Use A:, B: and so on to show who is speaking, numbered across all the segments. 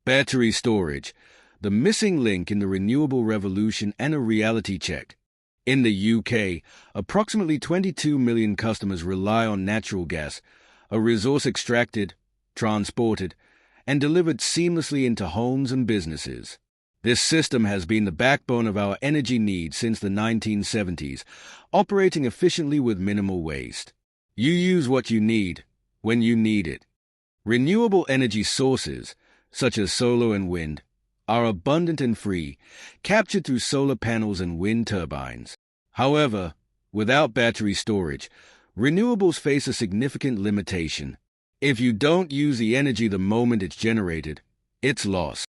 A: Battery storage, the missing link in the renewable revolution and a reality check. In the UK, approximately 22 million customers rely on natural gas, a resource extracted, transported, and delivered seamlessly into homes and businesses. This system has been the backbone of our energy needs since the 1970s, operating efficiently with minimal waste. You use what you need, when you need it. Renewable energy sources, such as solar and wind, are abundant and free, captured through solar panels and wind turbines. However, without battery storage, renewables face a significant limitation. If you don't use the energy the moment it's generated, it's lost.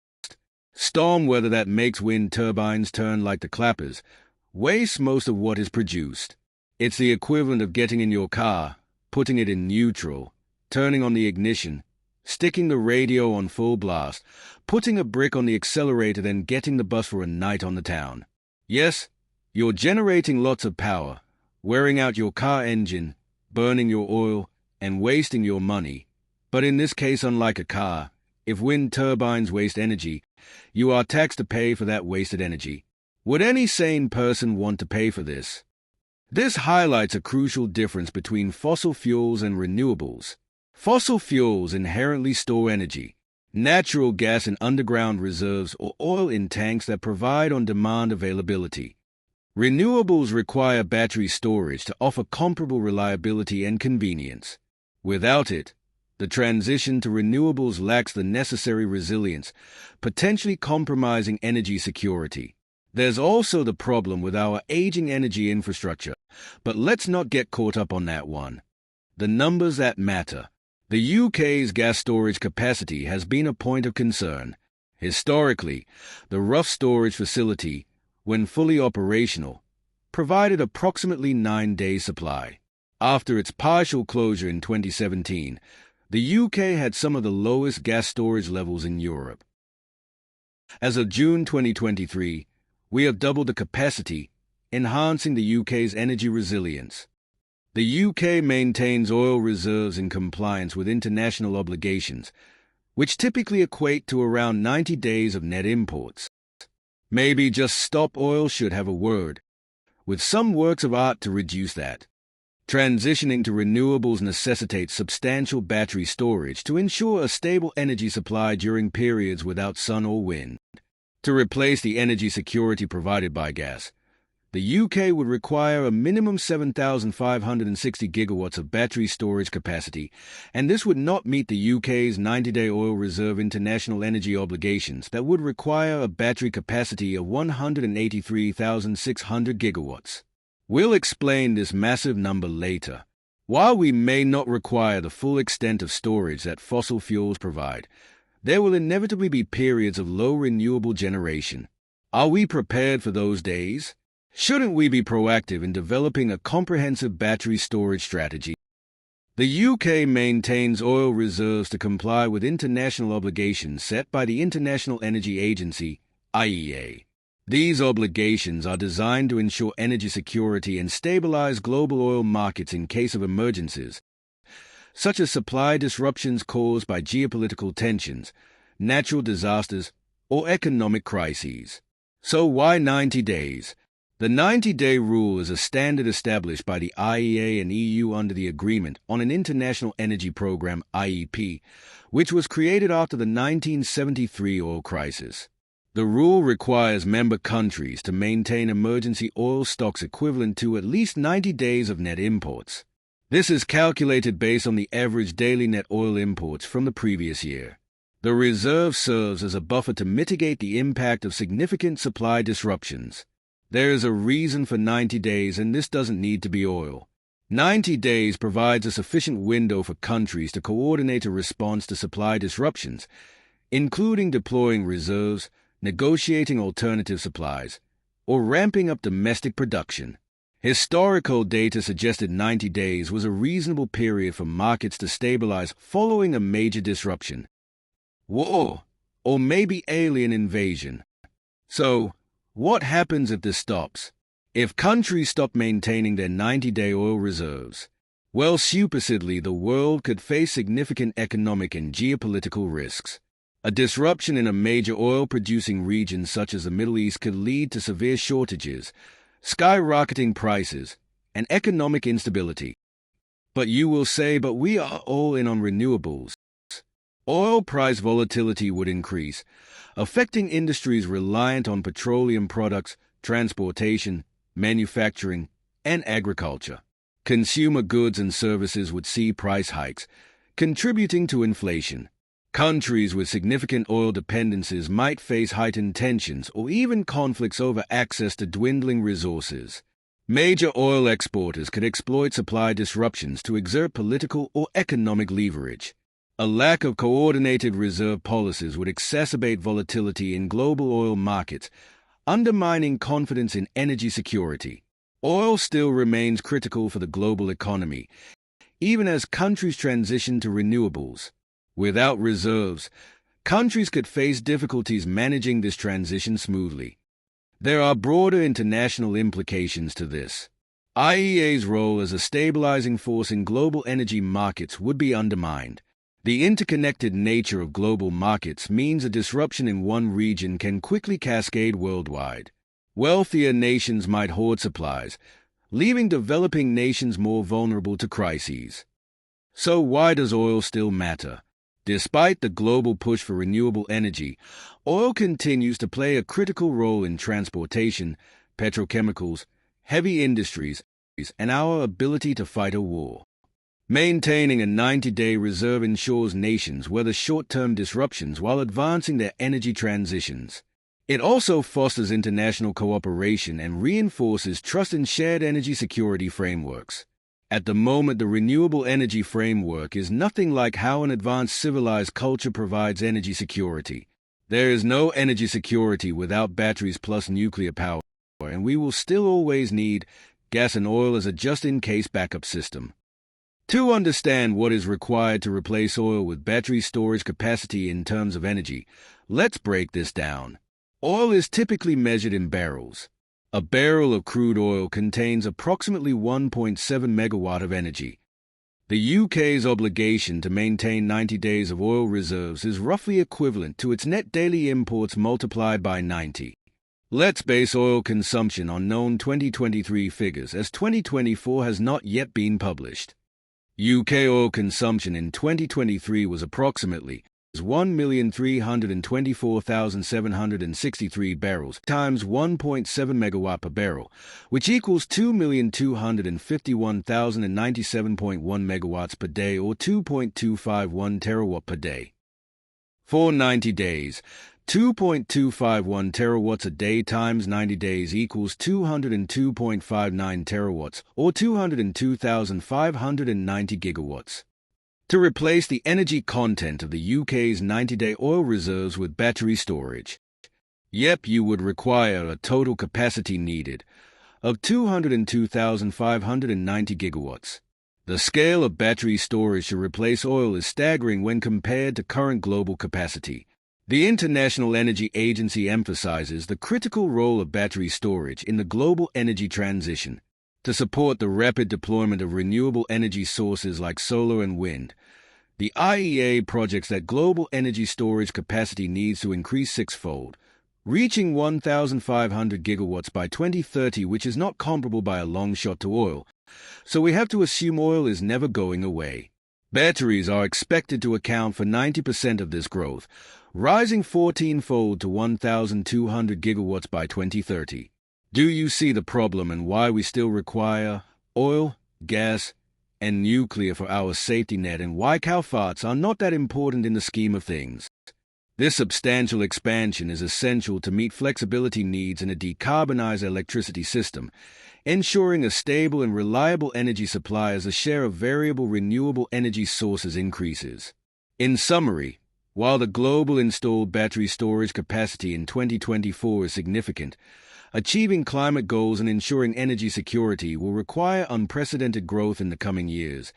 A: Storm weather that makes wind turbines turn like the clappers wastes most of what is produced. It's the equivalent of getting in your car, putting it in neutral, turning on the ignition, sticking the radio on full blast, putting a brick on the accelerator, then getting the bus for a night on the town. Yes, you're generating lots of power, wearing out your car engine, burning your oil, and wasting your money. But in this case, unlike a car, if wind turbines waste energy, you are taxed to pay for that wasted energy. Would any sane person want to pay for this? This highlights a crucial difference between fossil fuels and renewables. Fossil fuels inherently store energy, natural gas in underground reserves or oil in tanks that provide on-demand availability. Renewables require battery storage to offer comparable reliability and convenience. Without it, the transition to renewables lacks the necessary resilience, potentially compromising energy security. There's also the problem with our aging energy infrastructure, but let's not get caught up on that one. The numbers that matter. The UK's gas storage capacity has been a point of concern. Historically, the Rough storage facility, when fully operational, provided approximately 9-day supply. After its partial closure in 2017, the UK had some of the lowest gas storage levels in Europe. As of June 2023, we have doubled the capacity, enhancing the UK's energy resilience. The UK maintains oil reserves in compliance with international obligations, which typically equate to around 90 days of net imports. Maybe Just Stop Oil should have a word, with some works of art to reduce that. Transitioning to renewables necessitates substantial battery storage to ensure a stable energy supply during periods without sun or wind. To replace the energy security provided by gas, the UK would require a minimum 7,560 gigawatts of battery storage capacity, and this would not meet the UK's 90-day oil reserve international energy obligations that would require a battery capacity of 183,600 gigawatts. We'll explain this massive number later. While we may not require the full extent of storage that fossil fuels provide, there will inevitably be periods of low renewable generation. Are we prepared for those days? Shouldn't we be proactive in developing a comprehensive battery storage strategy? The UK maintains oil reserves to comply with international obligations set by the International Energy Agency, IEA. These obligations are designed to ensure energy security and stabilize global oil markets in case of emergencies, such as supply disruptions caused by geopolitical tensions, natural disasters, or economic crises. So why 90 days? The 90-day rule is a standard established by the IEA and EU under the Agreement on an International Energy Program (IEP), which was created after the 1973 oil crisis. The rule requires member countries to maintain emergency oil stocks equivalent to at least 90 days of net imports. This is calculated based on the average daily net oil imports from the previous year. The reserve serves as a buffer to mitigate the impact of significant supply disruptions. There is a reason for 90 days, and this doesn't need to be oil. 90 days provides a sufficient window for countries to coordinate a response to supply disruptions, including deploying reserves, negotiating alternative supplies, or ramping up domestic production. Historical data suggested 90 days was a reasonable period for markets to stabilize following a major disruption, war, or maybe alien invasion. So, what happens if this stops? If countries stop maintaining their 90-day oil reserves, well, supposedly the world could face significant economic and geopolitical risks. A disruption in a major oil-producing region such as the Middle East could lead to severe shortages, skyrocketing prices, and economic instability. But you will say, but we are all in on renewables. Oil price volatility would increase, affecting industries reliant on petroleum products, transportation, manufacturing, and agriculture. Consumer goods and services would see price hikes, contributing to inflation. Countries with significant oil dependencies might face heightened tensions or even conflicts over access to dwindling resources. Major oil exporters could exploit supply disruptions to exert political or economic leverage. A lack of coordinated reserve policies would exacerbate volatility in global oil markets, undermining confidence in energy security. Oil still remains critical for the global economy, even as countries transition to renewables. Without reserves, countries could face difficulties managing this transition smoothly. There are broader international implications to this. IEA's role as a stabilizing force in global energy markets would be undermined. The interconnected nature of global markets means a disruption in one region can quickly cascade worldwide. Wealthier nations might hoard supplies, leaving developing nations more vulnerable to crises. So why does oil still matter? Despite the global push for renewable energy, oil continues to play a critical role in transportation, petrochemicals, heavy industries, and our ability to fight a war. Maintaining a 90-day reserve ensures nations weather short-term disruptions while advancing their energy transitions. It also fosters international cooperation and reinforces trust in shared energy security frameworks. At the moment, the renewable energy framework is nothing like how an advanced civilized culture provides energy security. There is no energy security without batteries plus nuclear power, and we will still always need gas and oil as a just-in-case backup system. To understand what is required to replace oil with battery storage capacity in terms of energy, let's break this down. Oil is typically measured in barrels. A barrel of crude oil contains approximately 1.7 megawatt of energy. The UK's obligation to maintain 90 days of oil reserves is roughly equivalent to its net daily imports multiplied by 90. Let's base oil consumption on known 2023 figures, as 2024 has not yet been published. UK oil consumption in 2023 was approximately 1,324,763 barrels times 1.7 megawatt per barrel, which equals 2,251,097.1 megawatts per day or 2.251 terawatt per day. For 90 days, 2.251 terawatts a day times 90 days equals 202.59 terawatts or 202,590 gigawatts. To replace the energy content of the UK's 90-day oil reserves with battery storage, you would require a total capacity needed of 202,590 gigawatts. The scale of battery storage to replace oil is staggering when compared to current global capacity. The International Energy Agency emphasizes the critical role of battery storage in the global energy transition. To support the rapid deployment of renewable energy sources like solar and wind, the IEA projects that global energy storage capacity needs to increase sixfold, reaching 1,500 gigawatts by 2030, which is not comparable by a long shot to oil, so we have to assume oil is never going away. Batteries are expected to account for 90% of this growth, rising 14-fold to 1,200 gigawatts by 2030. Do you see the problem and why we still require oil, gas, and nuclear for our safety net, and why cow farts are not that important in the scheme of things? This substantial expansion is essential to meet flexibility needs in a decarbonized electricity system, ensuring a stable and reliable energy supply as the share of variable renewable energy sources increases. In summary, while the global installed battery storage capacity in 2024 is significant, achieving climate goals and ensuring energy security will require unprecedented growth in the coming years.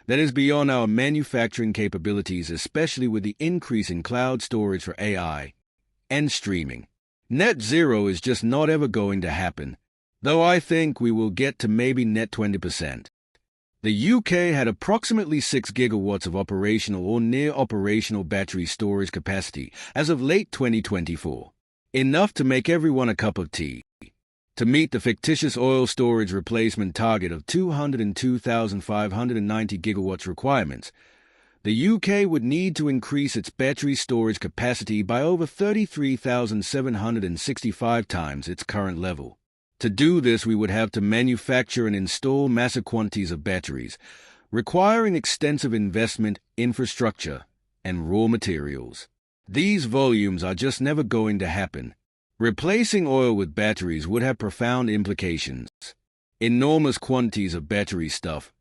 A: That is beyond our manufacturing capabilities, especially with the increase in cloud storage for AI and streaming. Net zero is just not ever going to happen, though I think we will get to maybe net 20%. The UK had approximately 6 gigawatts of operational or near-operational battery storage capacity as of late 2024, enough to make everyone a cup of tea. To meet the fictitious oil storage replacement target of 202,590 gigawatts requirements, the UK would need to increase its battery storage capacity by over 33,765 times its current level. To do this, we would have to manufacture and install massive quantities of batteries, requiring extensive investment, infrastructure, and raw materials. These volumes are just never going to happen. Replacing oil with batteries would have profound implications. Enormous quantities of battery stuff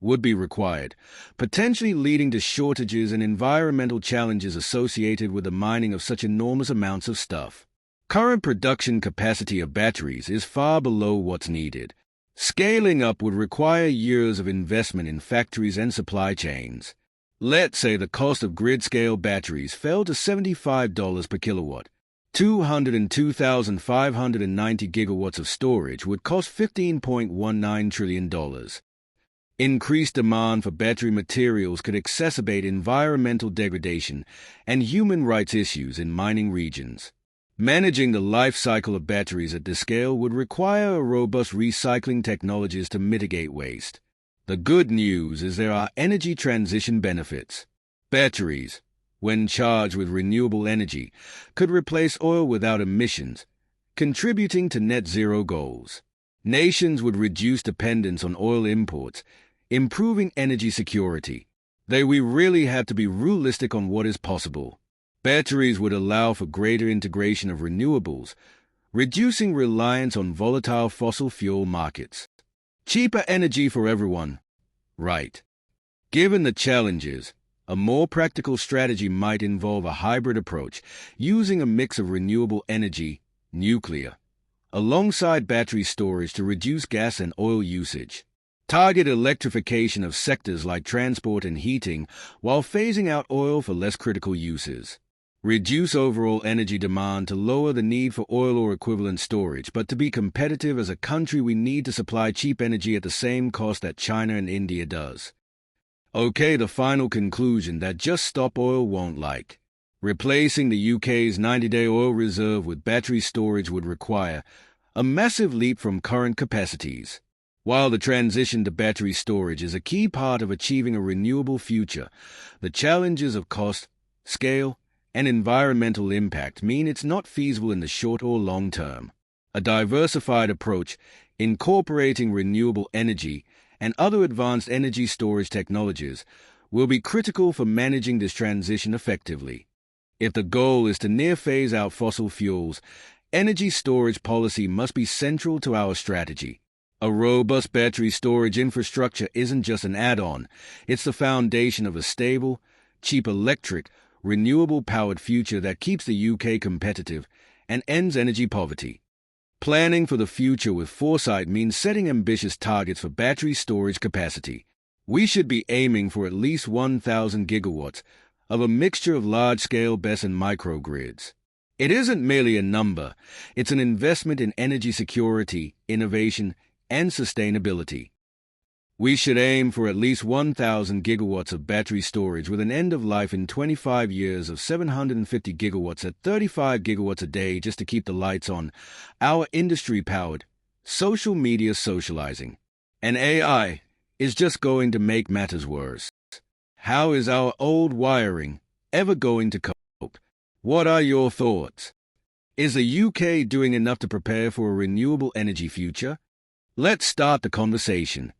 A: would be required, potentially leading to shortages and environmental challenges associated with the mining of such enormous amounts of stuff. Current production capacity of batteries is far below what's needed. Scaling up would require years of investment in factories and supply chains. Let's say the cost of grid-scale batteries fell to $75 per kilowatt. 202,590 gigawatts of storage would cost $15.19 trillion. Increased demand for battery materials could exacerbate environmental degradation and human rights issues in mining regions. Managing the life cycle of batteries at this scale would require a robust recycling technologies to mitigate waste. The good news is there are energy transition benefits. Batteries, when charged with renewable energy, could replace oil without emissions, contributing to net zero goals. Nations would reduce dependence on oil imports, improving energy security. We really have to be realistic on what is possible. Batteries would allow for greater integration of renewables, reducing reliance on volatile fossil fuel markets. Cheaper energy for everyone. Right. Given the challenges, a more practical strategy might involve a hybrid approach, using a mix of renewable energy, nuclear, alongside battery storage to reduce gas and oil usage. Target electrification of sectors like transport and heating while phasing out oil for less critical uses. Reduce overall energy demand to lower the need for oil or equivalent storage, but to be competitive as a country we need to supply cheap energy at the same cost that China and India does. Okay, the final conclusion that just stop oil won't like. Replacing the UK's 90-day oil reserve with battery storage would require a massive leap from current capacities. While the transition to battery storage is a key part of achieving a renewable future, the challenges of cost, scale, and environmental impact mean it's not feasible in the short or long term. A diversified approach, incorporating renewable energy and other advanced energy storage technologies, will be critical for managing this transition effectively. If the goal is to near phase out fossil fuels, energy storage policy must be central to our strategy. A robust battery storage infrastructure isn't just an add-on, it's the foundation of a stable, cheap electric, renewable-powered future that keeps the UK competitive and ends energy poverty. Planning for the future with foresight means setting ambitious targets for battery storage capacity. We should be aiming for at least 1,000 gigawatts of a mixture of large-scale BESS and microgrids. It isn't merely a number, it's an investment in energy security, innovation, and sustainability. We should aim for at least 1,000 gigawatts of battery storage with an end of life in 25 years of 750 gigawatts at 35 gigawatts a day just to keep the lights on, our industry-powered, social media socializing. And AI is just going to make matters worse. How is our old wiring ever going to cope? What are your thoughts? Is the UK doing enough to prepare for a renewable energy future? Let's start the conversation.